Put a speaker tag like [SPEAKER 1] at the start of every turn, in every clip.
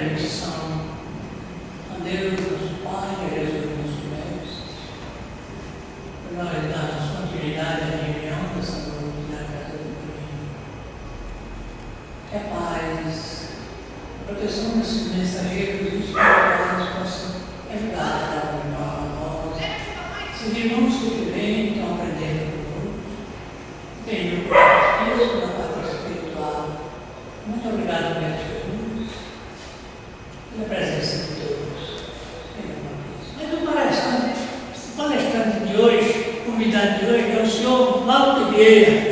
[SPEAKER 1] conexão a Deus, nosso Pai, a Jesus, nosso Mestre, para nós darmos continuidade à reunião dessa noite na casa do Caminho. Que a paz, a proteção desses mensageiros espirituais possa ajudar a cada um de nós. Se os irmãos que vêm estão aprendendo conosco, tenham o Cristo na parte espiritual. Muito obrigado, Mestre Jesus, pela presença de todos. Mas o palestrante de hoje, o convidado de hoje, é o senhor Walter Vieira,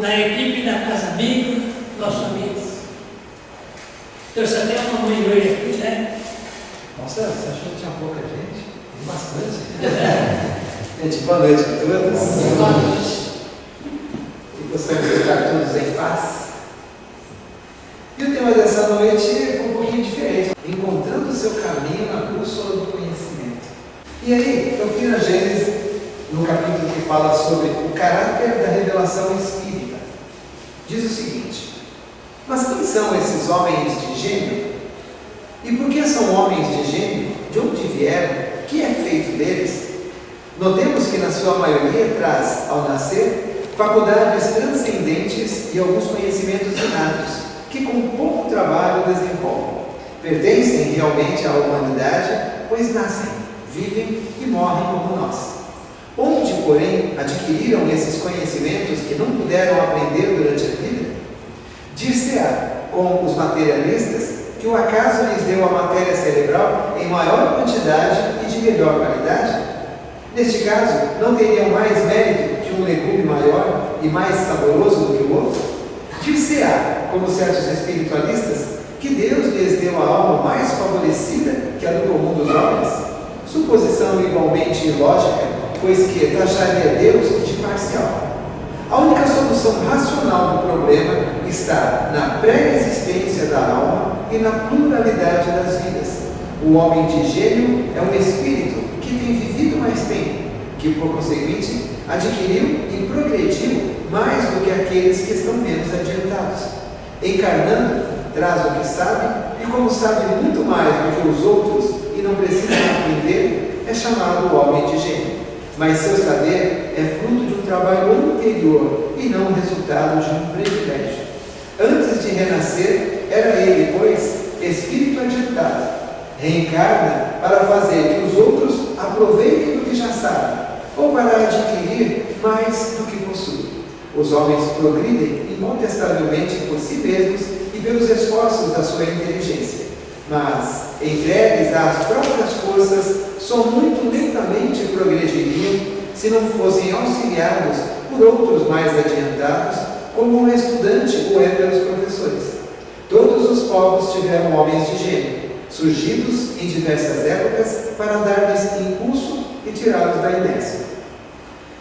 [SPEAKER 1] da equipe da Casa Amiga, nosso amigo. Trouxe até uma mãe hoje aqui, né?
[SPEAKER 2] Nossa, você achou que tinha pouca gente? Bastante. Gente, boa noite a todos.
[SPEAKER 1] Boa noite.
[SPEAKER 2] Que possamos estar todos em paz. E o tema dessa noite foi um pouquinho diferente. Encontrando o seu caminho na bússola do conhecimento. E aí, eu fui na Gênesis, no capítulo que fala sobre o caráter da revelação espírita. Diz o seguinte: mas quem são esses homens de gênio? E por que são homens de gênio? De onde vieram? O que é feito deles? Notemos que na sua maioria traz, ao nascer, faculdades transcendentes e alguns conhecimentos inatos, que com pouco trabalho desenvolvem. Pertencem realmente à humanidade, pois nascem, vivem e morrem como nós. Onde, porém, adquiriram esses conhecimentos que não puderam aprender durante a vida? Dir-se-á, com os materialistas, que o acaso lhes deu a matéria cerebral em maior quantidade e de melhor qualidade? Neste caso, não teriam mais mérito que um legume maior e mais saboroso do que o outro? Dir-se-á, como certos espiritualistas, que Deus lhes deu a alma mais favorecida que a do comum dos homens? Suposição igualmente ilógica, pois que taxaria Deus de parcial. A única solução racional do problema está na pré-existência da alma e na pluralidade das vidas. O homem de gênio é um espírito que tem vivido mais tempo, que por conseguinte adquiriu e progrediu mais do que aqueles que estão menos adiantados. Encarnando, traz o que sabe, e como sabe muito mais do que os outros e não precisa aprender, é chamado homem de gênio. Mas seu saber é fruto de um trabalho anterior e não resultado de um privilégio. Antes de renascer, era ele, pois, espírito adiantado. Reencarna para fazer que os outros aproveitem do que já sabem, ou para adquirir mais do que possuem. Os homens progridem incontestavelmente por si mesmos e pelos esforços da sua inteligência. Mas, entregues às próprias forças, só muito lentamente progrediriam se não fossem auxiliados por outros mais adiantados, como um estudante o é pelos professores. Todos os povos tiveram homens de gênio, surgidos em diversas épocas para dar-lhes impulso e tirá-los da inércia.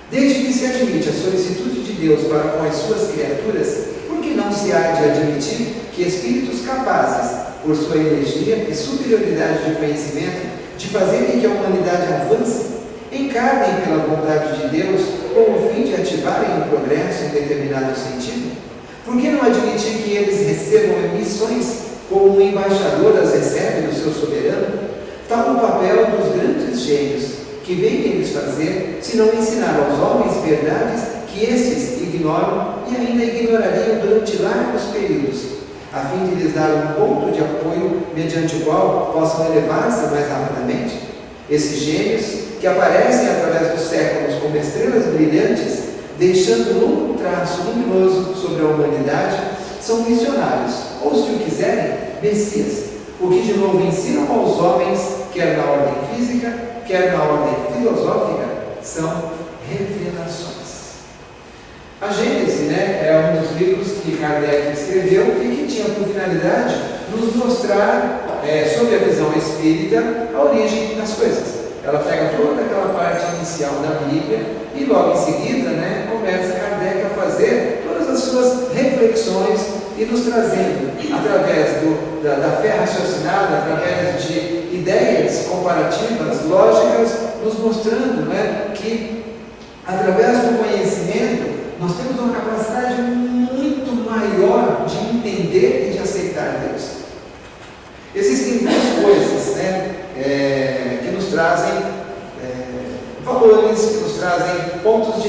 [SPEAKER 2] Desde que se admite a solicitude de Deus para com as suas criaturas, por que não se há de admitir que espíritos capazes, por sua energia e superioridade de conhecimento, de fazerem que a humanidade avance, encarnem pela vontade de Deus com o fim de ativarem o progresso em determinado sentido? Por que não admitir que eles recebam missões como um embaixador as recebe do seu soberano? Tal o papel dos grandes gênios, que vêm eles fazer, se não ensinar aos homens verdades que estes ignoram e ainda ignorariam durante largos períodos, a fim de lhes dar um ponto de apoio mediante o qual possam elevar-se mais rapidamente? Esses gênios, que aparecem através dos séculos como estrelas brilhantes, deixando longo traço luminoso sobre a humanidade, são missionários, ou, se o quiserem, messias, o que de novo ensinam aos homens, quer na ordem física, quer na ordem filosófica, são revelações. A Gênese, é um dos livros que Kardec escreveu e que tinha por finalidade nos mostrar, sob a visão espírita, a origem das coisas. Ela pega toda aquela parte inicial da Bíblia e logo em seguida, começa Kardec a fazer todas as suas reflexões e nos trazendo, através da fé raciocinada, através de ideias comparativas, lógicas, nos mostrando que, através do conhecimento, nós temos uma capacidade muito maior de entender e de aceitar Deus.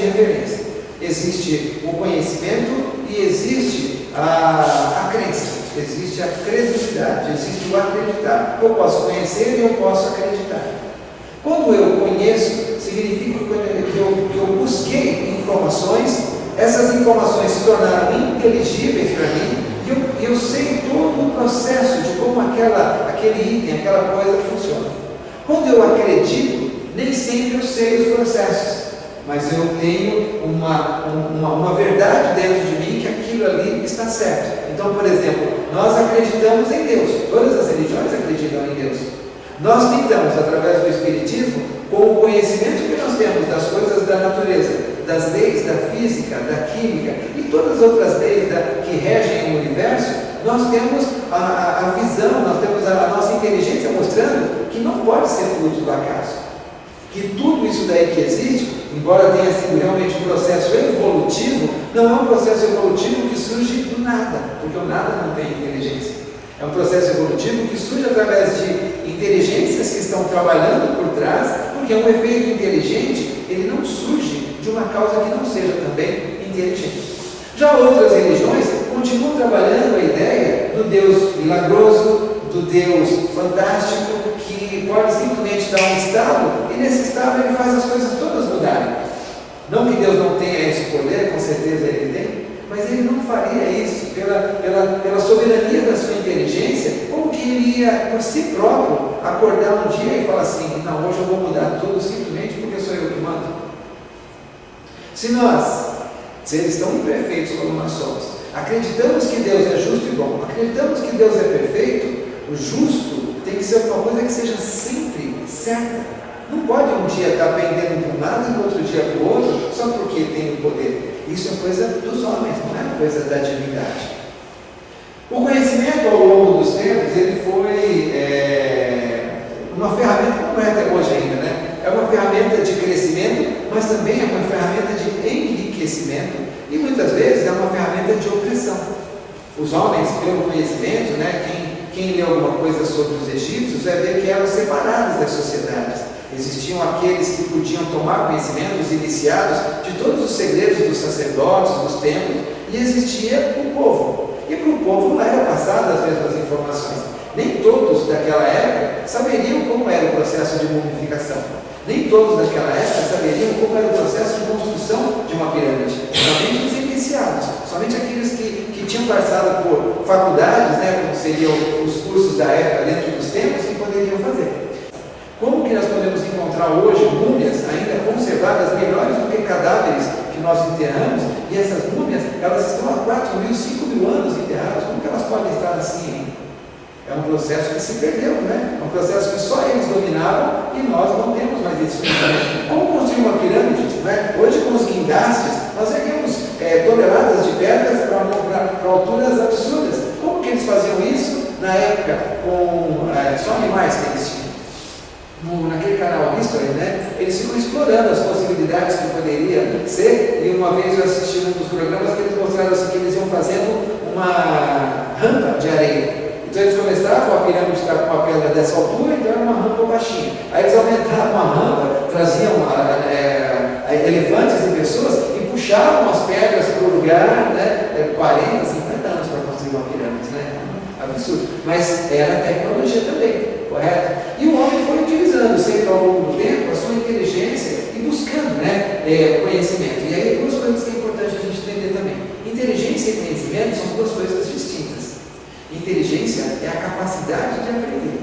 [SPEAKER 2] referência. Existe o conhecimento e existe a crença, existe a credibilidade, existe o acreditar. Eu posso conhecer e eu posso acreditar. Quando eu conheço, significa que eu busquei informações, essas informações se tornaram inteligíveis para mim, e eu sei todo o processo de como aquele item, aquela coisa funciona. Quando eu acredito, nem sempre eu sei os processos, mas eu tenho uma verdade dentro de mim que aquilo ali está certo. Então, por exemplo, nós acreditamos em Deus, todas as religiões acreditam em Deus. Nós tentamos, através do Espiritismo, com o conhecimento que nós temos das coisas da natureza, das leis da física, da química e todas as outras leis que regem o universo, nós temos a visão, nós temos a nossa inteligência mostrando que não pode ser fruto do acaso. Que tudo isso daí que existe, embora tenha sido realmente um processo evolutivo, não é um processo evolutivo que surge do nada, porque o nada não tem inteligência. É um processo evolutivo que surge através de inteligências que estão trabalhando por trás, porque um efeito inteligente, ele não surge de uma causa que não seja também inteligente. Já outras religiões continuam trabalhando a ideia do Deus milagroso, do Deus fantástico, que pode simplesmente dar um estado, e nesse estado ele faz as coisas todas mudarem. Não que Deus não tenha esse poder, com certeza ele tem, mas ele não faria isso pela soberania da sua inteligência, como que ele ia, por si próprio, acordar um dia e falar assim: não, hoje eu vou mudar tudo simplesmente porque sou eu que mando. Se nós, seres tão imperfeitos como nós somos, acreditamos que Deus é justo e bom, acreditamos que Deus é perfeito, o justo tem que ser uma coisa que seja sempre certa. Não pode um dia estar pendendo para um lado e no outro dia para o outro, só porque tem o poder. Isso é coisa dos homens, não é coisa da divindade. O conhecimento, ao longo dos tempos, ele foi uma ferramenta, como é até hoje ainda, né? É uma ferramenta de crescimento, mas também é uma ferramenta de enriquecimento e muitas vezes é uma ferramenta de opressão. Os homens, pelo conhecimento, né, quem lê alguma coisa sobre os egípcios vai ver que eram separados das sociedades. Existiam aqueles que podiam tomar conhecimento, os iniciados, de todos os segredos dos sacerdotes, dos templos, e existia o povo. E para o povo lá era passada as mesmas informações. Nem todos daquela época saberiam como era o processo de mumificação. Nem todos daquela época saberiam como era o processo de construção de uma pirâmide. Somente os iniciados, somente aqueles que tinham passado por faculdades, né, como seriam os cursos da época dentro dos templos, que poderiam fazer. Como que nós podemos encontrar hoje múmias ainda conservadas melhores do que cadáveres que nós enterramos? E essas múmias, elas estão há 4.000, 5.000 anos enterradas. Como que elas podem estar assim ainda? É um processo que se perdeu, né? É um processo que só eles dominavam e nós não temos mais esse conhecimento. Como construir uma pirâmide? Né? Hoje, com os guindastes, nós erguemos toneladas de pedras para alturas absurdas. Como que eles faziam isso na época com só animais que eles tinham? Naquele canal History, né, eles ficam explorando as possibilidades que poderia ser, e uma vez eu assisti um dos programas que eles mostraram assim, que eles iam fazendo uma rampa de areia. Então eles começavam, a pirâmide estava com uma pedra dessa altura, então era uma rampa baixinha. Aí eles aumentavam a rampa, traziam elefantes e pessoas e puxavam as pedras para o lugar, né, 40, 50 anos para construir uma pirâmide, né? Absurdo. Mas era tecnologia também, correto? E o homem foi utilizando sempre ao longo do tempo a sua inteligência e buscando, né, conhecimento. E aí duas coisas que é importante a gente entender também. Inteligência e conhecimento são duas coisas distintas. Inteligência é a capacidade de aprender.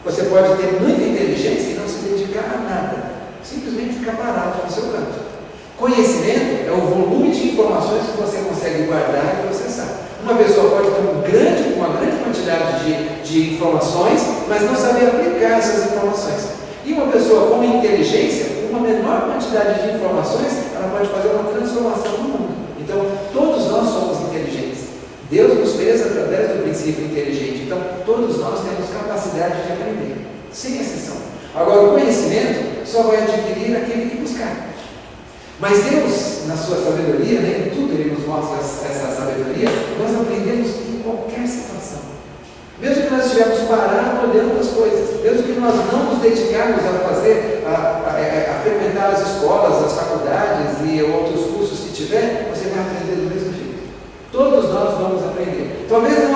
[SPEAKER 2] Você pode ter muita inteligência e não se dedicar a nada. Simplesmente ficar parado no seu canto. Conhecimento é o volume de informações que você consegue guardar e processar. Uma pessoa pode ter uma grande quantidade de informações, mas não saber aplicar essas informações. E uma pessoa com inteligência, com uma menor quantidade de informações, ela pode fazer uma transformação no mundo. Então, todos nós somos inteligentes. Deus nos fez através do princípio inteligente. Então, todos nós temos capacidade de aprender, sem exceção. Agora, o conhecimento só vai adquirir aquele que buscar. Mas Deus, na sua sabedoria, né, em tudo Ele nos mostra essa sabedoria, nós aprendemos em qualquer situação. Mesmo que nós estivéssemos estivermos parados olhando as coisas, mesmo que nós não nos dedicarmos a fazer, a frequentar as escolas, as faculdades e outros cursos que tiver, você vai aprender do mesmo jeito. Todos nós vamos aprender. Talvez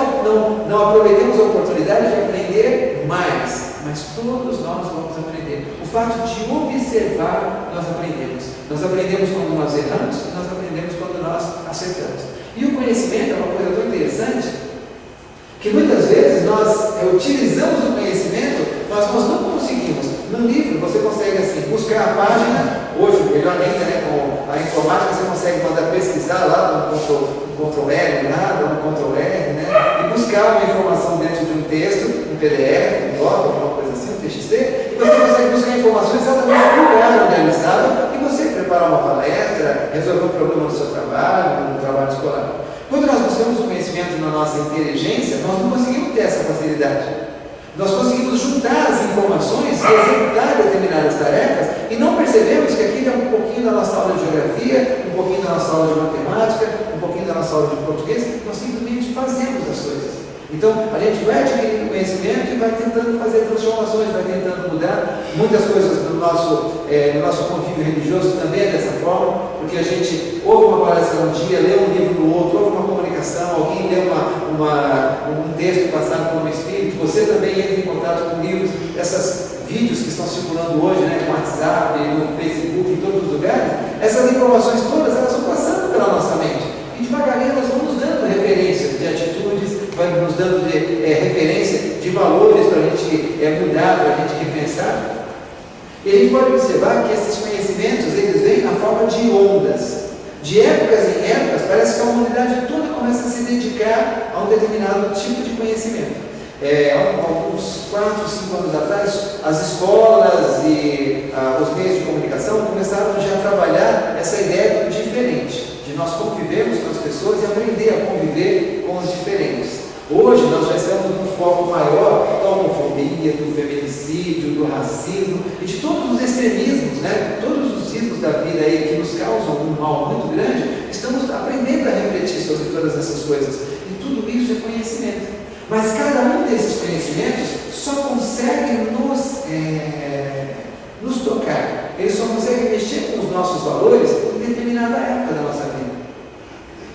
[SPEAKER 2] não aproveitemos a oportunidade de aprender mais, mas todos nós vamos aprender. O fato de observar, nós aprendemos. Nós aprendemos quando nós erramos e nós aprendemos quando nós acertamos. E o conhecimento é uma coisa tão interessante que muitas vezes nós utilizamos o conhecimento, mas nós não conseguimos. No livro você consegue assim, buscar a página, hoje melhor ainda, né, com a informática você consegue mandar pesquisar lá no Ctrl L, lá no Ctrl R, né, e buscar uma informação dentro de um texto, um PDF, um blog, alguma coisa assim, um TXT, e você consegue buscar informações exatamente no lugar onde ela estava, e você preparar uma palestra, resolver um problema no seu trabalho, no trabalho escolar. Quando nós buscamos o conhecimento na nossa inteligência, nós não conseguimos ter essa facilidade. Nós conseguimos juntar as informações e executar determinadas tarefas e não percebemos que aquilo é um pouquinho da nossa aula de geografia, um pouquinho da nossa aula de matemática, um pouquinho da nossa aula de português. Nós simplesmente fazemos as coisas. Então, a gente vai adquirindo conhecimento e vai tentando fazer transformações, vai tentando mudar. Muitas coisas no nosso convívio religioso também é dessa forma, porque a gente ouve uma palestra um dia, lê um livro no outro, ouve uma comunicação, alguém lê um texto passado por um espírito, você também entra em contato com livros, esses vídeos que estão circulando hoje, né, no WhatsApp, no Facebook, em todos os lugares, essas informações todas, elas vão passando pela nossa mente. E devagarinho elas vão nos dando referência de atitudes, vai nos dando referência de valores para a gente mudar, para a gente repensar. E a gente pode observar que esses conhecimentos, eles vêm na forma de ondas. De épocas em épocas, parece que a humanidade toda começa a se dedicar a um determinado tipo de conhecimento. Há uns 4, 5 anos atrás, as escolas e os meios de comunicação começaram já a trabalhar essa ideia do diferente, de nós convivermos com as pessoas e aprender a conviver com os diferentes. Hoje nós já estamos num foco maior da homofobia, do feminicídio, do racismo e de todos os extremismos, né? Todos os ismos da vida aí que nos causam um mal muito grande, estamos aprendendo a refletir sobre todas essas coisas. E tudo isso é conhecimento. Mas cada um desses conhecimentos só consegue nos tocar. Ele só consegue mexer com os nossos valores em determinada época da nossa vida.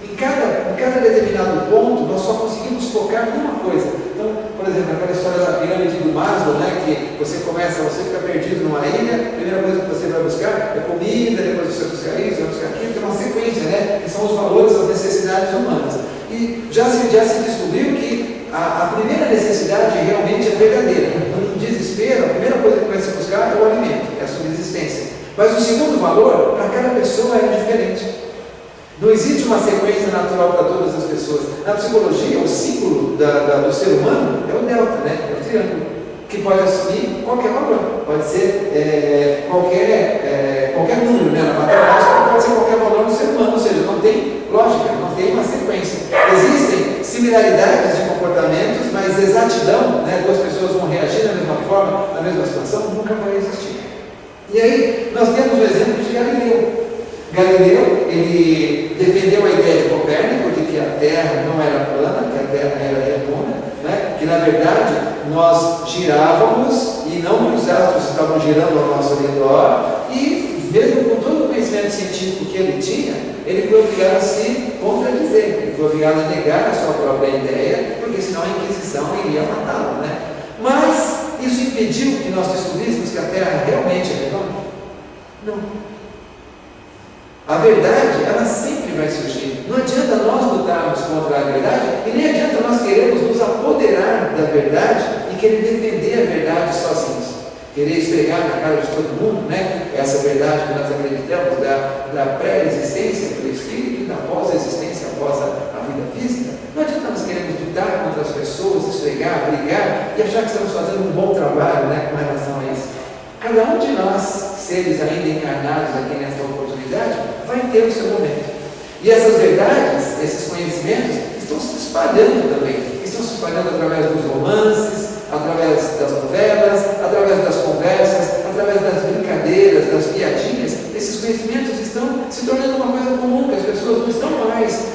[SPEAKER 2] Em cada determinado ponto, nós só conseguimos focar numa coisa. Então, por exemplo, aquela história da pirâmide do Maslow, né, que você fica perdido numa ilha, a primeira coisa que você vai buscar é comida, depois você vai buscar isso, vai buscar aquilo, tem uma sequência, né, que são os valores, as necessidades humanas. E já se descobriu que a primeira necessidade realmente é verdadeira. No desespero, a primeira coisa que vai se buscar é o alimento, é a subsistência. Mas o segundo valor, para cada pessoa, é diferente. Não existe uma sequência natural para todas as pessoas. Na psicologia, o símbolo do ser humano é o delta, né? É o triângulo, que pode assumir qualquer valor. Pode ser qualquer número, né? Na matemática pode ser qualquer valor no ser humano, ou seja, não tem lógica, não tem uma sequência. Existem similaridades de comportamentos, mas exatidão, né? Duas pessoas vão reagir da mesma forma, na mesma situação, nunca vai existir. E aí, nós temos o exemplo de Galileu. Galileu, ele defendeu a ideia de Copérnico de que a Terra não era plana, que a Terra era redonda, né? Que na verdade nós girávamos e não que os astros estavam girando ao nosso redor, e mesmo com todo o conhecimento científico que ele tinha, ele foi obrigado a se contradizer, ele foi obrigado a negar a sua própria ideia, porque senão a Inquisição iria matá-lo, né? Mas isso impediu que nós descobríssemos que a Terra realmente é redonda? Não. A verdade, ela sempre vai surgir. Não adianta nós lutarmos contra a verdade e nem adianta nós queremos nos apoderar da verdade e querer defender a verdade sozinhos. Querer esfregar na cara de todo mundo, né? Essa verdade que nós acreditamos da pré-existência do espírito e da pós-existência após a vida física. Não adianta nós queremos lutar contra as pessoas, esfregar, brigar e achar que estamos fazendo um bom trabalho, né, com relação a isso. Cada um de nós, seres ainda encarnados aqui nesta oportunidade, vai ter o seu momento. E essas verdades, esses conhecimentos, estão se espalhando também. Estão se espalhando através dos romances, através das novelas, através das conversas, através das brincadeiras, das piadinhas. Esses conhecimentos estão se tornando uma coisa comum, que as pessoas não estão mais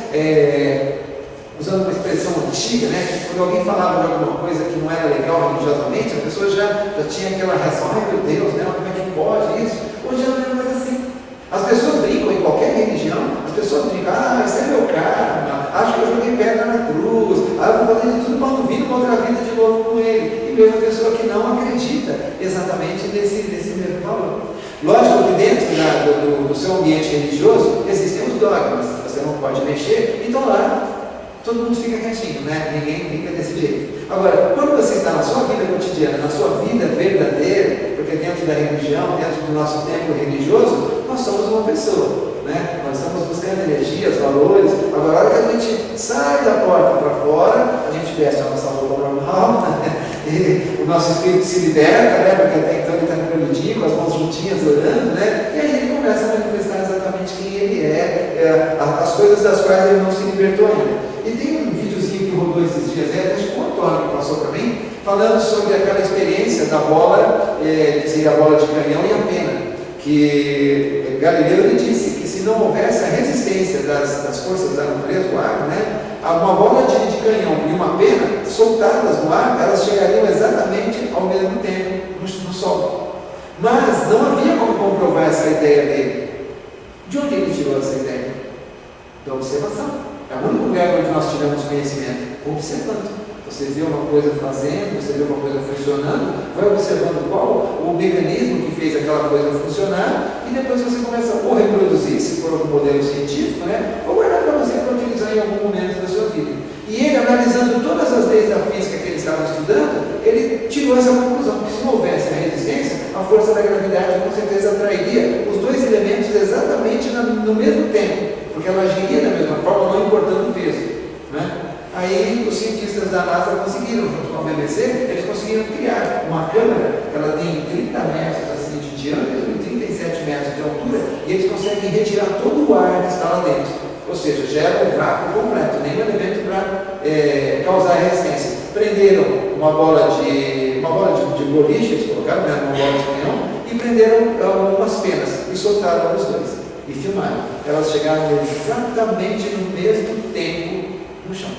[SPEAKER 2] usando uma expressão antiga, né? Quando alguém falava de alguma coisa que não era legal religiosamente, a pessoa já tinha aquela reação, ai meu Deus, né? Como é que pode isso? Hoje já não é mais assim. As pessoas brincam em qualquer religião, as pessoas brincam, isso é meu karma, acho que eu joguei pedra na cruz, eu vou fazer de tudo para não vir numa outra vida de novo com ele. E mesmo a pessoa que não acredita exatamente nesse mesmo valor. Lógico que dentro do seu ambiente religioso existem os dogmas, você não pode mexer, então lá todo mundo fica quietinho, né? Ninguém fica desse jeito. Agora, quando você está na sua vida cotidiana, na sua vida verdadeira, porque dentro da religião, dentro do nosso templo religioso, nós somos uma pessoa, né? Nós estamos buscando energias, valores. Agora, a hora que a gente sai da porta para fora, a gente veste a nossa roupa normal, né? E o nosso espírito se liberta, né? Porque até então ele está meio com as mãos juntinhas orando, né? E aí ele começa a manifestar exatamente quem ele é, as coisas das quais ele não se libertou ainda. E tem um videozinho que rodou esses dias, acho que o Antônio que passou para mim, falando sobre aquela experiência da bola, que seria a bola de canhão e a pena, que Galileu ele disse que se não houvesse a resistência das forças da natureza, do ar, né, uma bola de canhão e uma pena soltadas no ar, elas chegariam exatamente ao mesmo tempo no Sol. Mas não havia como comprovar essa ideia dele. De onde ele tirou essa ideia? Da observação. É o único lugar onde nós tivemos conhecimento, observando. Você vê uma coisa fazendo, você vê uma coisa funcionando, vai observando qual o mecanismo que fez aquela coisa funcionar, e depois você começa a reproduzir, se for um modelo científico, né? Ou guardar para você para utilizar em algum momento da sua vida. E ele, analisando todas as leis da física que ele estava estudando, ele tirou essa conclusão, que se não houvesse a resistência, a força da gravidade com certeza atrairia os dois elementos exatamente no mesmo tempo, porque ela agiria da mesma forma, não importando o peso, né? Aí os cientistas da NASA conseguiram, junto com a BBC, eles conseguiram criar uma câmera, ela tem 30 metros assim, de diâmetro e 37 metros de altura, e eles conseguem retirar todo o ar que está lá dentro. Ou seja, gera um vácuo completo, nenhum elemento para causar resistência. Prenderam uma bola de boliche, eles colocaram, né, uma bola de canhão, e prenderam algumas penas, e soltaram os dois, e filmaram. Elas chegaram exatamente no mesmo tempo no chão.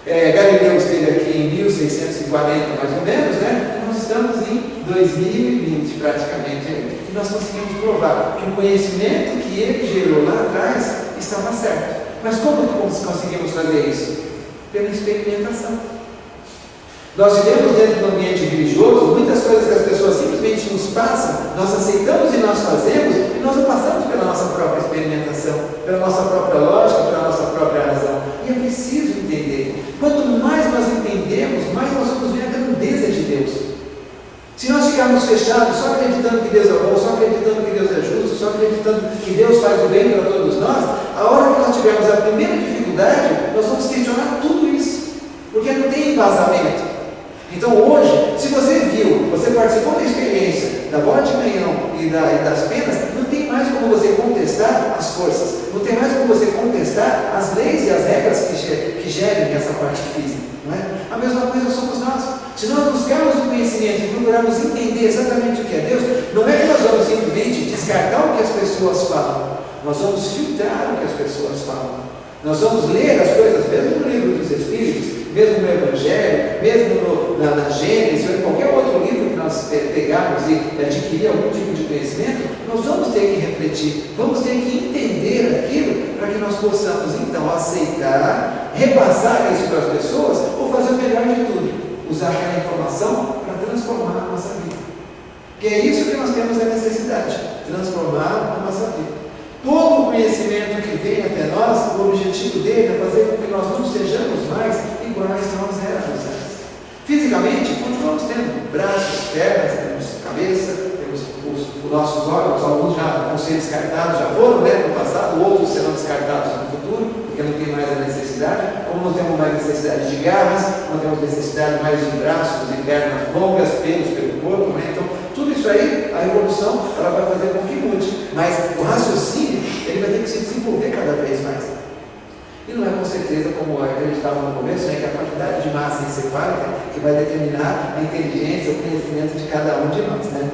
[SPEAKER 2] Galileu esteve aqui em 1640, mais ou menos, né? Nós estamos em 2020, praticamente, e nós conseguimos provar que o conhecimento que ele gerou lá atrás estava certo. Mas como conseguimos fazer isso? Pela experimentação. Nós vivemos dentro do ambiente religioso, muitas coisas que as pessoas simplesmente nos passam, nós aceitamos e nós fazemos, e nós não passamos pela nossa própria experimentação, pela nossa própria lógica, pela nossa própria razão. E é preciso entender. Quanto mais nós entendemos, mais nós vamos ver a grandeza de Deus. Se nós ficarmos fechados, só acreditando que Deus é bom, só acreditando que Deus é justo, só acreditando que Deus faz o bem para todos nós, a hora que nós tivermos a primeira dificuldade, nós vamos questionar tudo isso, porque não tem embasamento. Então hoje, se você viu, você participou da experiência da bola de canhão e das penas, não tem mais como você contestar as forças, não tem mais como você contestar as leis e as regras que gerem essa parte física. Não é? A mesma coisa somos nós. Se nós buscarmos o conhecimento e procurarmos entender exatamente o que é Deus, não é que nós vamos simplesmente descartar o que as pessoas falam, nós vamos filtrar o que as pessoas falam. Nós vamos ler as coisas, mesmo no livro dos Espíritos, mesmo no Evangelho, mesmo na Gênesis, ou em qualquer outro livro que nós pegarmos e adquirir algum tipo de conhecimento, nós vamos ter que refletir, vamos ter que entender aquilo para que nós possamos então aceitar, repassar isso para as pessoas ou fazer o melhor de tudo, usar aquela informação para transformar a nossa vida. Que é isso que nós temos a necessidade, transformar a nossa vida. Todo o conhecimento que vem até nós, o objetivo dele é fazer com que nós não sejamos mais iguais a nós éramos antes. Fisicamente, continuamos tendo braços, pernas, temos cabeça, temos os nossos órgãos, alguns já vão ser descartados, já foram, né, no passado, outros serão descartados no futuro, porque não tem mais a necessidade. Como não temos mais necessidade de garras, não temos necessidade mais de braços e pernas longas, pelos pelo corpo, né? Então, tudo isso aí, a evolução, ela vai fazer com que mude, mas o raciocínio, ele vai ter que se desenvolver cada vez mais. E não é com certeza, como acreditava no começo, né, que a quantidade de massa encefálica que vai determinar a inteligência, o conhecimento de cada um de nós, né?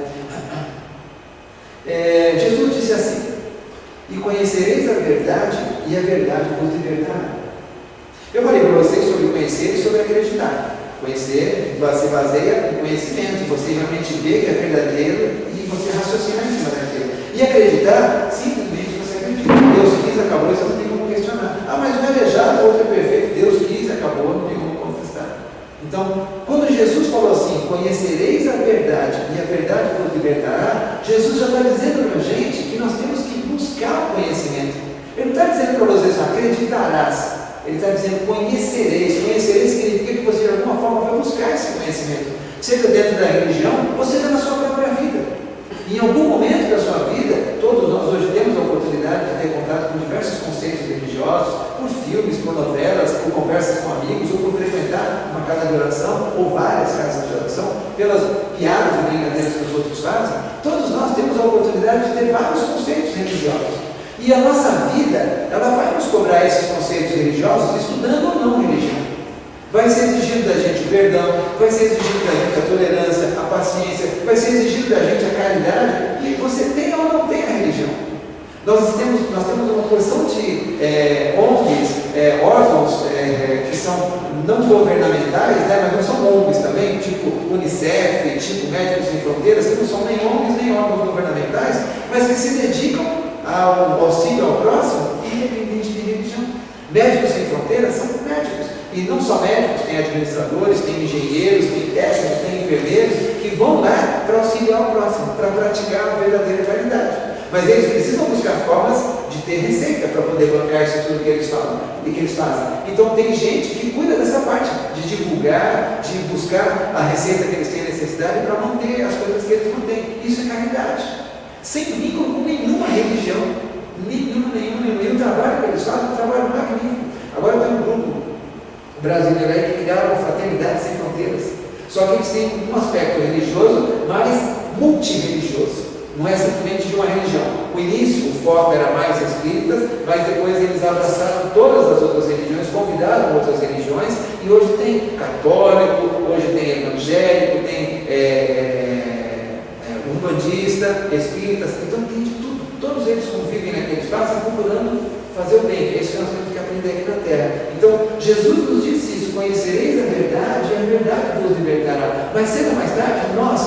[SPEAKER 2] Jesus disse assim: e conhecereis a verdade, e a verdade vos libertará. Eu falei para conhecer e sobre acreditar. Conhecer se baseia em conhecimento, você realmente vê que é verdadeiro e você raciocina em cima daquilo. E acreditar, simplesmente você acredita. Deus quis, acabou, isso não tem como questionar. Ah, mas não é aleijado, o outro é perfeito. Deus quis, acabou, não tem como contestar. Então, quando Jesus falou assim, conhecereis a verdade e a verdade vos libertará, Jesus já está dizendo para a gente que nós temos que buscar o conhecimento. Ele não está dizendo para vocês, acreditarás. Ele está dizendo, conhecereis. Conhecereis significa que você de alguma forma vai buscar esse conhecimento, seja dentro da religião, ou seja na sua própria vida. Em algum momento da sua vida, todos nós hoje temos a oportunidade de ter contato com diversos conceitos religiosos, por filmes, por novelas, por conversas com amigos, ou por frequentar uma casa de oração, ou várias casas de oração, pelas piadas e brincadeiras que os outros fazem. Todos nós temos a oportunidade de ter vários conceitos religiosos. E a nossa vida, ela vai nos cobrar esses conceitos religiosos, estudando ou não religião. Vai ser exigido da gente o perdão, vai ser exigido da gente a tolerância, a paciência, vai ser exigido da gente a caridade, e você tem ou não tem a religião. Nós temos uma porção de ONGs, órgãos que são não governamentais, né, mas não são ONGs também, tipo Unicef, tipo Médicos Sem Fronteiras, que não são nem ONGs nem órgãos governamentais, mas que se dedicam ao auxílio ao próximo, independente de religião. Médicos Sem Fronteiras são médicos, e não só médicos, tem administradores, tem engenheiros, tem técnicos, tem enfermeiros, que vão lá para auxiliar o próximo, para praticar a verdadeira caridade. Mas eles precisam buscar formas de ter receita para poder bancar isso tudo que eles falam e que eles fazem. Então tem gente que cuida dessa parte, de divulgar, de buscar a receita que eles têm necessidade para manter as coisas que eles mantêm. Isso é caridade. Sem vínculo com nenhuma religião, nenhuma. E o trabalho que eles fazem é um trabalho magnífico. Agora tem um grupo brasileiro aí que criaram a Fraternidade Sem Fronteiras. Só que eles têm um aspecto religioso, mas multirreligioso. Não é simplesmente de uma religião. No início, o foco era mais espíritas, mas depois eles abraçaram todas as outras religiões, convidaram outras religiões, e hoje tem católico, hoje tem evangélico, tem umbandista, espíritas, então tem de tudo. Todos eles convivem naquele espaço procurando fazer o bem, que é isso que nós temos que aprender aqui na Terra. Então, Jesus nos disse isso, conhecereis a verdade e a verdade vos libertará. Mas cedo ou mais tarde, nós,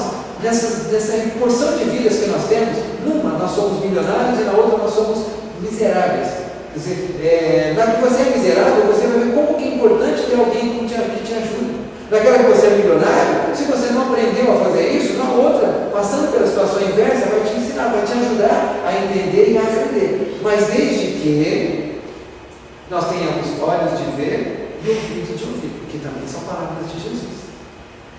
[SPEAKER 2] nessa porção de vidas que nós temos, numa nós somos milionários e na outra nós somos miseráveis. Quer dizer, na que você é miserável, você vai ver como que é importante ter alguém que te ajude. Naquela que você é milionário, se você não aprendeu a fazer isso, na outra, passando pela situação inversa, vai te ensinar, vai te ajudar a entender e a aprender. Mas desde que nós tenhamos olhos de ver e ouvidos de ouvir, que também são palavras de Jesus.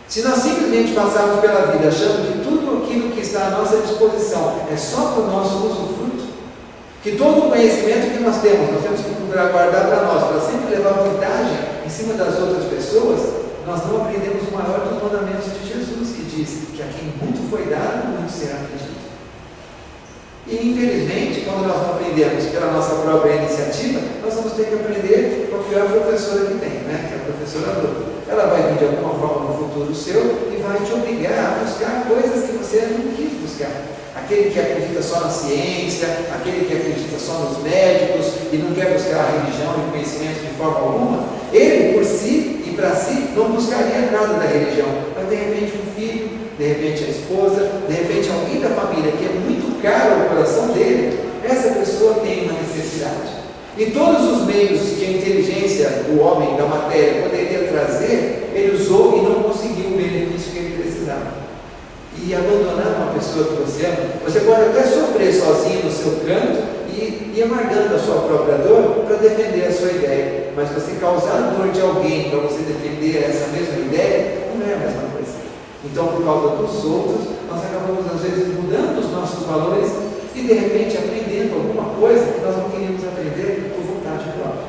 [SPEAKER 2] Se nós simplesmente passarmos pela vida achando que tudo aquilo que está à nossa disposição é só para o nosso usufruto, que todo o conhecimento que nós temos que procurar guardar para nós, para sempre levar vantagem em cima das outras pessoas, nós não aprendemos o maior dos mandamentos de Jesus, que diz que a quem muito foi dado, muito será pedido. E infelizmente, quando nós não aprendemos pela nossa própria iniciativa, nós vamos ter que aprender com a pior professora que tem, né? Que é a professora Dora. Ela vai vir de alguma forma no futuro seu e vai te obrigar a buscar coisas que você não quis buscar. Aquele que acredita só na ciência, aquele que acredita só nos médicos e não quer buscar a religião e conhecimento de forma alguma, ele por si e para si não buscaria nada da religião. Mas de repente um filho, de repente a esposa, de repente alguém da família que é muito caro ao coração dele, essa pessoa tem uma necessidade. E todos os meios que a inteligência do homem, da matéria, poderia trazer, ele usou e não conseguiu o benefício que ele precisava. E abandonar uma pessoa que você ama, você pode até sofrer sozinho no seu canto e ir amargando a sua própria dor para defender a sua ideia. Mas você causar a dor de alguém para você defender essa mesma ideia, não é a mesma coisa. Então, por causa dos outros, nós acabamos às vezes mudando os nossos valores e de repente aprendendo alguma coisa que nós não queríamos aprender por vontade própria.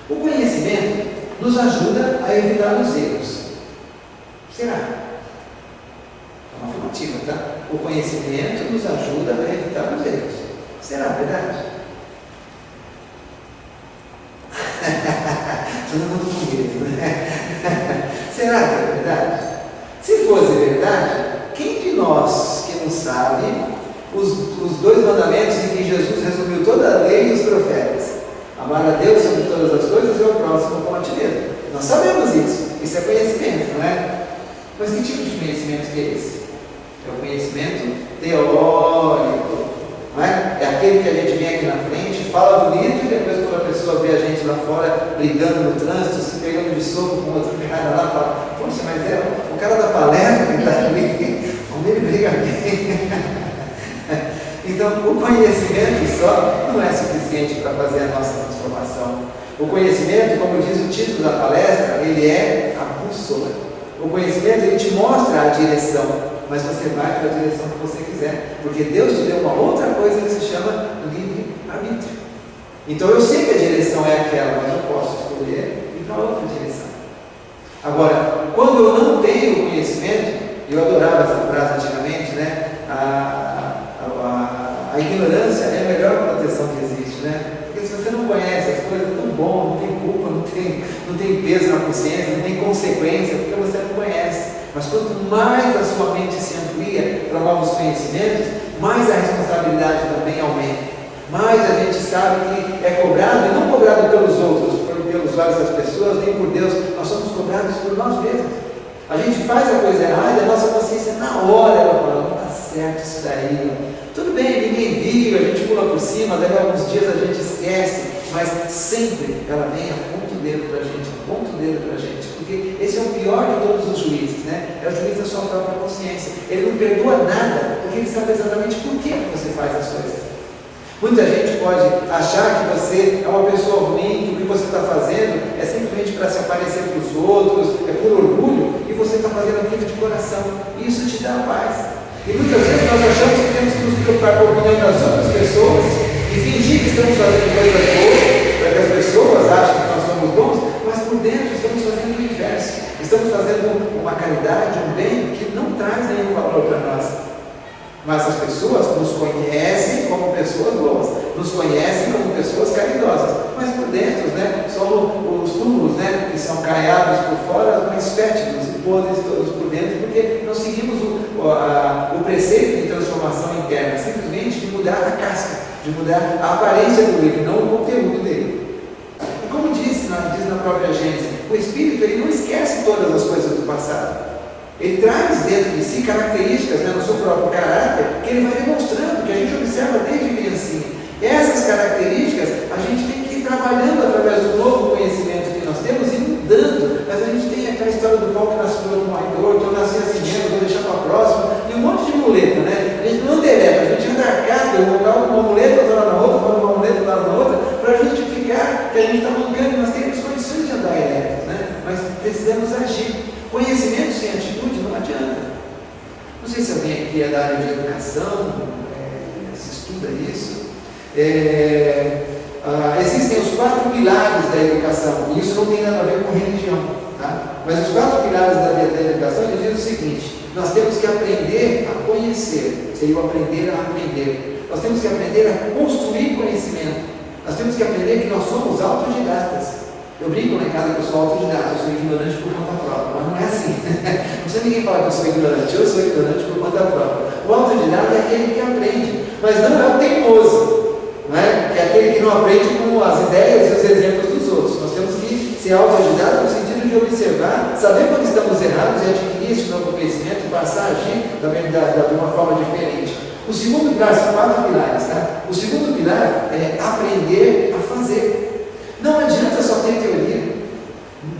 [SPEAKER 2] O conhecimento nos ajuda a evitar os erros. Será? É uma afirmativa, tá? O conhecimento nos ajuda a evitar os erros. Será verdade? Todo mundo com medo, né? Será que é verdade? Se fosse verdade, quem de nós que não sabe os 2 mandamentos em que Jesus resumiu toda a lei e os profetas? Amar a Deus sobre todas as coisas e ao próximo como a ti mesmo. Nós sabemos isso. Isso é conhecimento, não é? Mas que tipo de conhecimento que é esse? É o conhecimento teórico, não é? É aquele que a gente vem aqui na frente, fala bonito e depois quando a pessoa vê a gente lá fora brigando no trânsito, se pegando de soco com outro cara lá, fala, poxa, mas é o cara da palestra que está ali, onde ele briga bem. Então, o conhecimento só não é suficiente para fazer a nossa transformação. O conhecimento, como diz o título da palestra, ele é a bússola. O conhecimento, ele te mostra a direção, mas você vai para a direção que você quiser, porque Deus te deu uma outra coisa que se chama livre-arbítrio. Então, eu sei que a direção é aquela, mas eu posso escolher ir para outra direção. Agora, quando eu não tenho conhecimento, eu adorava essa frase antigamente, né? A ignorância é a melhor proteção que existe, né? Porque se você não conhece as coisas, é tão bom, não tem culpa, não tem peso na consciência, não tem consequência, porque você não conhece. Mas quanto mais a sua mente se amplia para novos conhecimentos, mais a responsabilidade também aumenta. Mais a gente sabe que é cobrado, e não cobrado pelos outros, pelos olhos das pessoas, nem por Deus, nós somos cobrados por nós mesmos. A gente faz a coisa errada e a nossa consciência na hora ela fala, não está certo isso daí. Tudo bem, ninguém viu, a gente pula por cima, daí alguns dias a gente esquece, mas sempre ela vem aponta o dedo para a gente, porque esse é o pior de todos os juízes, né? É o juiz da sua própria consciência. Ele não perdoa nada, porque ele sabe exatamente por que você faz as coisas. Muita gente pode achar que você é uma pessoa ruim, que o que você está fazendo é simplesmente para se aparecer para os outros, é por orgulho, e você está fazendo aquilo de coração. E isso te dá paz. E muitas vezes nós achamos que temos que nos preocupar com a opinião das outras pessoas e fingir que estamos fazendo coisas boas para que as pessoas achem que nós somos bons, mas por dentro estamos fazendo o inverso. Estamos fazendo uma caridade, um bem que não traz nenhum valor para nós. Mas as pessoas nos conhecem como pessoas boas, nos conhecem como pessoas caridosas, mas por dentro, né, são os túmulos, né, que são caiados por fora, mas fétidos e podres todos por dentro, porque nós seguimos o preceito de transformação interna, simplesmente de mudar a casca, de mudar a aparência do livro, não o conteúdo dele. E como diz na própria Gênesis, o Espírito ele não esquece todas as coisas do passado. Ele traz dentro de si características, né, no seu próprio caráter, que ele vai demonstrando, que a gente observa desde criancinha. Essas características a gente tem que ir trabalhando através do novo conhecimento que nós temos e mudando. Mas a gente tem aquela história do pau que nasceu do morredor, que eu nasci assim mesmo, vou deixar para a próxima, e um monte de muleta, né? A gente não deleta, a gente anda arcado, eu vou colocar uma muleta, outra na outra, uma muleta lá na outra, para justificar que a gente está mancando, nós temos condições de andar eretos, né? Mas precisamos agir. Conhecimento sem atitude não adianta. Não sei se alguém aqui é da área de educação, se estuda isso. Existem os 4 pilares da educação, e isso não tem nada a ver com religião, tá? Mas os 4 pilares da educação dizem o seguinte: nós temos que aprender a conhecer, seria o aprender a aprender. Nós temos que aprender a construir conhecimento. Nós temos que aprender que nós somos autodidatas. Eu brinco lá em casa que eu sou autodidata, eu sou ignorante por conta própria, mas não é assim. Não precisa ninguém falar que eu sou ignorante, eu sou ignorante por conta própria. O autodidata é aquele que aprende, mas não é o teimoso, não é? Que é aquele que não aprende com as ideias e os exemplos dos outros. Nós temos que ser autodidata no sentido de observar, saber quando estamos errados e adquirir esse novo conhecimento e passar a agir de uma forma diferente. O segundo pilar são 4 pilares, tá? O segundo pilar é aprender a fazer. Não adianta só ter teoria.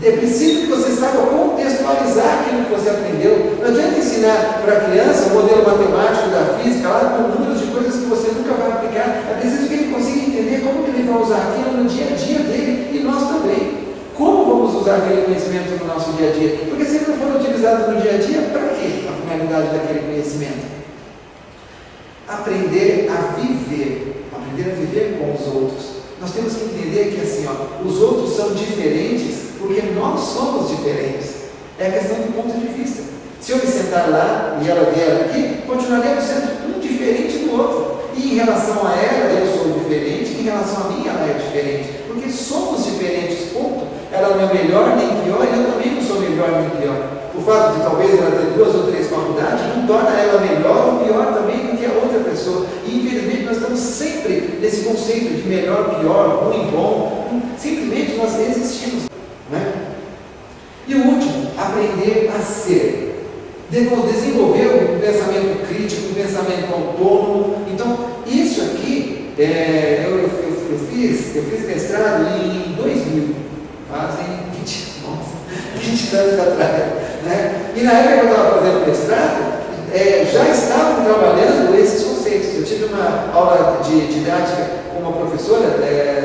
[SPEAKER 2] É preciso que você saiba contextualizar aquilo que você aprendeu. Não adianta ensinar para a criança o modelo matemático da física, lá com números de coisas que você nunca vai aplicar. É preciso que ele consiga entender como que ele vai usar aquilo no dia a dia dele e nós também. Como vamos usar aquele conhecimento no nosso dia a dia? Porque se ele não for utilizado no dia a dia, para quê a finalidade daquele conhecimento? Aprender a viver com os outros. Nós temos que entender que assim, os outros são diferentes porque nós somos diferentes. É a questão do ponto de vista. Se eu me sentar lá e ela vier aqui, continuaremos sendo um diferente do outro. E em relação a ela, eu sou diferente, em relação a mim, ela é diferente. Porque somos diferentes, ponto. Ela não é melhor nem pior, e eu também não sou melhor nem pior. O fato de talvez ela ter 2 ou 3 faculdades não torna ela melhor ou pior também do que a outra pessoa. pessoa. E infelizmente nós estamos sempre nesse conceito de melhor, pior, ruim, bom. Simplesmente nós existimos. Né? E o último, aprender a ser. Desenvolver um pensamento crítico, um pensamento autônomo. Então, isso aqui, eu fiz mestrado em 2000, fazem 20 anos atrás. Né? E na época que eu estava fazendo mestrado, já estavam trabalhando esses conceitos. Eu tive uma aula de didática com uma professora,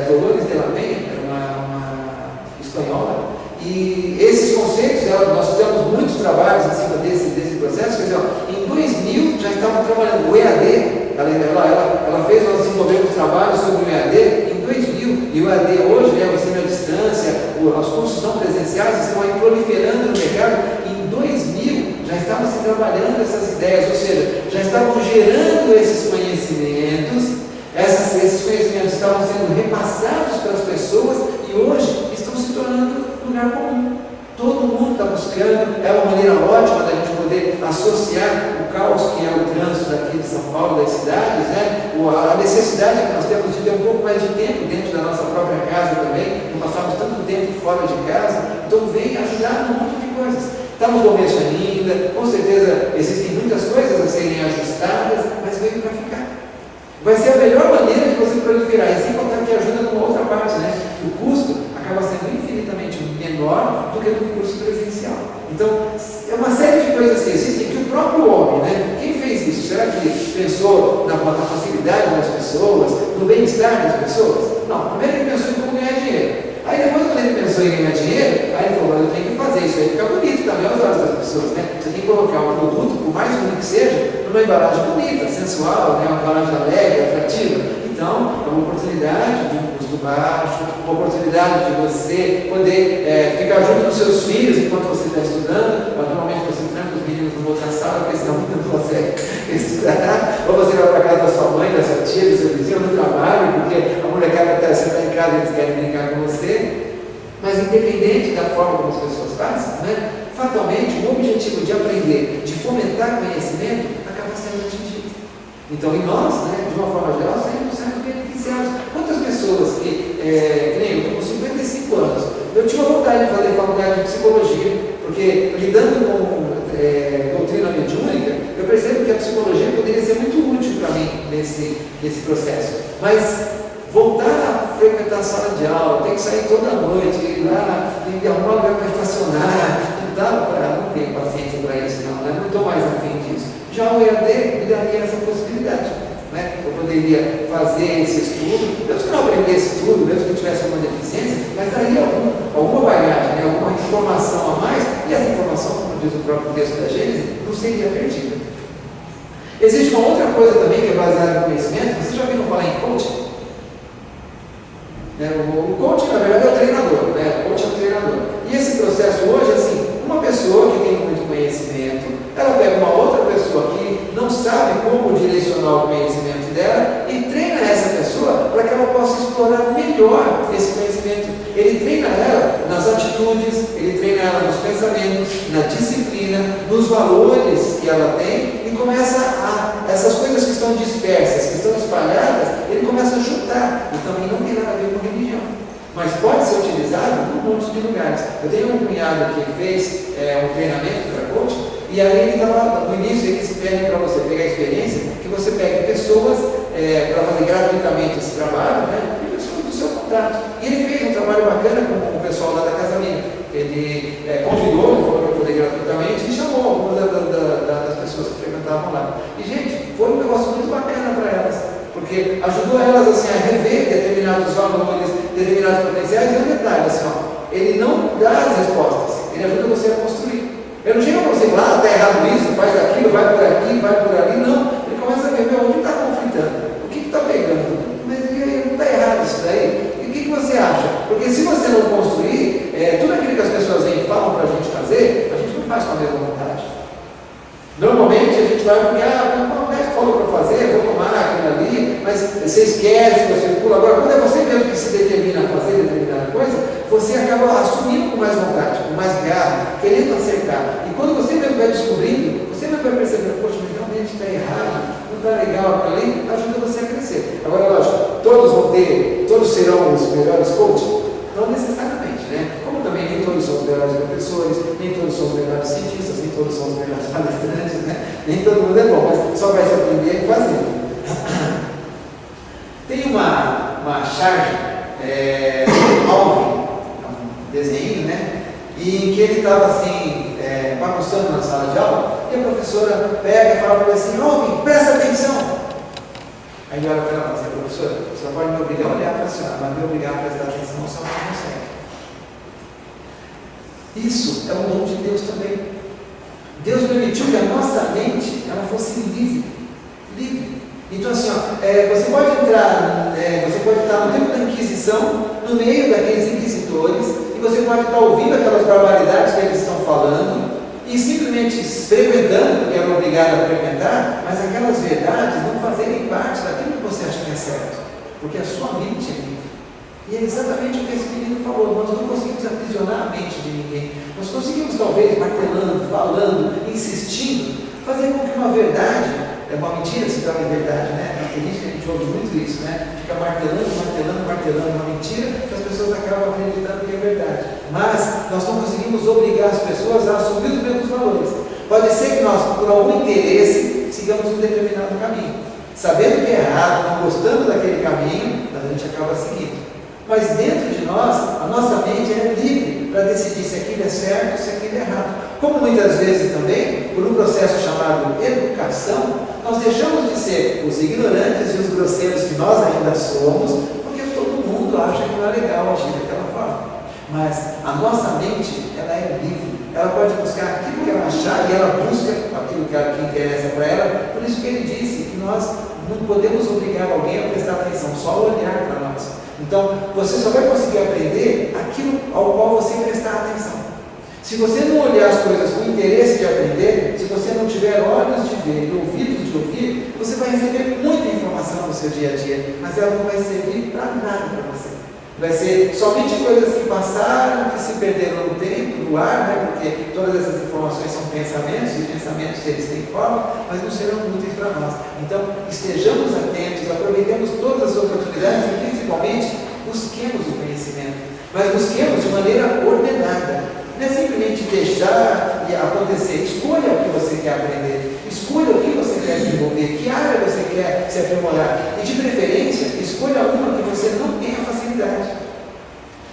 [SPEAKER 2] Dolores de la Peña, uma espanhola, e esses conceitos, nós fizemos muitos trabalhos em cima desse processo. Quer dizer, em 2000 já estavam trabalhando o EAD, ela fez, nós desenvolvemos trabalhos sobre o EAD em 2000, e o EAD hoje, o ensino à distância, os cursos não presenciais estão aí proliferando no mercado. Em 2000 já estavam se trabalhando essas ideias, ou seja, já estavam gerando esses conhecimentos, esses conhecimentos estavam sendo repassados pelas pessoas e hoje estão se tornando lugar comum. Todo mundo está buscando, é uma maneira ótima da gente poder associar o caos que é o trânsito daqui de São Paulo, das cidades, né? A necessidade que nós temos de ter um pouco mais de tempo dentro da nossa própria casa também, não passamos tanto tempo fora de casa, então vem ajudar num monte de coisas. Está no começo ainda, com certeza existem muitas coisas a serem ajustadas, mas veio para ficar. Vai ser a melhor maneira de você proliferar, e sem contar que ajuda numa outra parte, né? O custo acaba sendo infinitamente menor do que no curso presencial. Então, é uma série de coisas que existem que o próprio homem, né? Quem fez isso? Será que pensou na facilidade das pessoas, no bem-estar das pessoas? Não, primeiro ele pensou em como ganhar dinheiro. Aí depois, quando ele pensou em ganhar dinheiro, aí ele falou, eu tenho que fazer isso aí, fica bonito também aos olhos das pessoas, né? Você tem que colocar um produto, por mais ruim que seja, numa embalagem bonita, sensual, né? Uma embalagem alegre, atrativa. Então, é uma oportunidade de um custo baixo, uma oportunidade de você poder ficar junto dos seus filhos enquanto você está estudando. Naturalmente, você tranca os meninos numa outra sala, porque senão não consegue estudar. Ou você vai para casa da sua mãe, da sua tia, do seu vizinho, no trabalho, porque a molecada está em casa e eles querem brincar com você. Mas independente da forma como as pessoas fazem, né, fatalmente o objetivo de aprender, de fomentar conhecimento, acaba sendo atingido. Então, e nós, né, de uma forma geral, saímos sendo beneficiados. Quantas pessoas que nem eu estou com 55 anos, eu tinha vontade de fazer faculdade de psicologia, porque lidando com doutrina mediúnica, eu percebo que a psicologia poderia ser muito útil para mim nesse processo. Mas voltar a frequentar a sala de aula, ter que sair toda noite, ir lá e arrumar lugar para estacionar, não tenho paciência para isso, não estou mais afim disso. Já o EAD me daria essa possibilidade, né? Eu poderia fazer esse estudo, mesmo que não aprendesse tudo, mesmo que eu tivesse alguma deficiência, mas daria alguma bagagem, né? Alguma informação a mais, e essa informação, como diz o próprio texto da Gênesis, não seria perdida. Existe uma outra coisa também que é baseada no conhecimento. Vocês já viram falar em coaching? O coaching, na verdade, é o treinador, né? O coach é o treinador. E esse processo hoje, assim, uma pessoa que tem muito conhecimento, ela pega uma outra pessoa que não sabe como direcionar o conhecimento dela e treina essa pessoa para que ela possa explorar melhor esse conhecimento. Ele treina ela nas atitudes, ele treina ela nos pensamentos, na disciplina, nos valores que ela tem, e começa essas coisas que estão dispersas, que estão espalhadas, ele começa a juntar. E também não tem nada a ver com religião, mas pode ser utilizado em um monte de lugares. Eu tenho um cunhado que fez um treinamento para coaching, e aí ele estava, no início, eles pedem para você pegar a experiência, que você pegue pessoas para fazer gratuitamente esse trabalho, né, e pessoas do seu contato. E ele fez um trabalho bacana com o pessoal lá da Casa Minha. Ele convidou, falou para poder gratuitamente, e chamou algumas das pessoas que frequentavam lá. E, gente, foi um negócio muito bacana para elas, porque ajudou elas assim, a rever determinados valores, determinados potenciais. E um detalhe, assim, ele não dá as respostas, ele ajuda você a construir. Eu não chego para você e falar, está errado isso, faz aquilo, vai por aqui, vai por ali. Não, ele começa a ver, onde está conflitando? O que está pegando? Mas não está errado isso daí? E o que você acha? Porque se você não construir, tudo aquilo que as pessoas vêm e falam para a gente fazer, a gente não faz com a mesma vontade. Normalmente a gente vai porque, o médico falou para fazer, vou tomar aquilo ali, mas você esquece, você pula. Agora, quando é você mesmo que se determina a fazer determinada coisa, você acaba assumindo com mais vontade, com mais garra, querendo acertar. E quando você mesmo vai descobrindo, você mesmo vai percebendo, poxa, mas realmente está errado, não está legal aquilo ali, os melhores coaches? Não necessariamente, né? Como também nem todos são os melhores professores, nem todos são os melhores cientistas, nem todos são os melhores palestrantes, né? Nem todo mundo é bom, mas só vai se aprender fazendo. Tem uma charge, Alvin, um desenho, né? E em que ele estava assim, bagunçando na sala de aula, e a professora pega e fala para ele assim: Alvin, presta atenção! Aí ele olha para ela e fala assim: professora, você pode me obrigar a olhar para a senhora, mas me obrigar a prestar atenção, a senhora não consegue. Isso é um dom de Deus também. Deus permitiu que a nossa mente ela fosse livre. Livre. Então assim, você pode entrar, você pode estar no tempo da Inquisição, no meio daqueles inquisitores, e você pode estar ouvindo aquelas barbaridades que eles estão falando, e simplesmente frequentando, porque era obrigado a frequentar, mas aquelas verdades não fazerem parte daquilo que você acha que é certo, porque a sua mente é livre. E é exatamente o que esse menino falou: nós não conseguimos aprisionar a mente de ninguém, nós conseguimos talvez martelando, falando, insistindo, fazer com que uma verdade, é uma mentira se torne verdade, né? Na política a gente ouve muito isso, né? Fica martelando uma mentira, que as pessoas acabam acreditando que é verdade. Mas nós não conseguimos obrigar as pessoas a assumir os mesmos valores. Pode ser que nós, por algum interesse, sigamos um determinado caminho, sabendo que é errado, não gostando daquele caminho, mas a gente acaba seguindo. Mas dentro de nós, a nossa mente é livre para decidir se aquilo é certo, se aquilo é errado. Como muitas vezes também, por um processo chamado educação, nós deixamos de ser os ignorantes e os grosseiros que nós ainda somos, porque todo mundo acha que não é legal agir daquela forma. Mas a nossa mente, ela é livre. Ela pode buscar aquilo que ela achar e ela busca aquilo que interessa para ela. Por isso que ele disse que nós não podemos obrigar alguém a prestar atenção, só olhar para nós. Então, você só vai conseguir aprender aquilo ao qual você prestar atenção. Se você não olhar as coisas com interesse de aprender, se você não tiver olhos de ver e ouvidos de ouvir, você vai receber muita informação no seu dia a dia, mas ela não vai servir para nada para você. Vai ser somente coisas que passaram, que se perderam no tempo, no ar, né? Porque todas essas informações são pensamentos, e pensamentos eles têm forma, mas não serão úteis para nós. Então, estejamos atentos, aproveitemos todas as oportunidades e principalmente busquemos o conhecimento, mas busquemos de maneira ordenada. Não é simplesmente deixar acontecer. Escolha o que você quer aprender, escolha o que você quer desenvolver, que área você quer se aprimorar, e de preferência, escolha uma que você não tenha facilidade,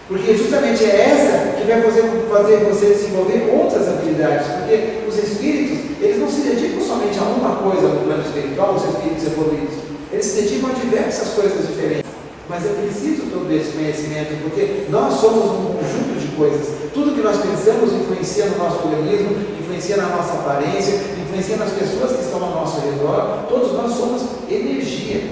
[SPEAKER 2] porque justamente é essa que vai fazer você desenvolver outras habilidades, porque os espíritos, eles não se dedicam somente a uma coisa no plano espiritual, os espíritos evoluídos, eles se dedicam a diversas coisas diferentes. Mas é preciso todo esse conhecimento, porque nós somos um conjunto de coisas. Tudo que nós pensamos influencia no nosso organismo, influencia na nossa aparência, influencia nas pessoas que estão ao nosso redor. Todos nós somos energia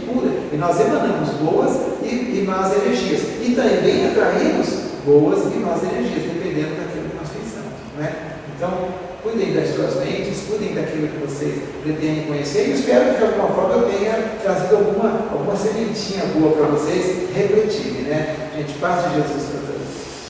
[SPEAKER 2] pura. E nós emanamos boas e más energias. E também atraímos boas e más energias, dependendo daquilo que nós pensamos, não é? Então, cuidem das suas mentes, cuidem daquilo que vocês pretendem conhecer, e espero que de alguma forma eu tenha trazido alguma sementinha boa para vocês refletirem, né? Gente, paz de Jesus para todos.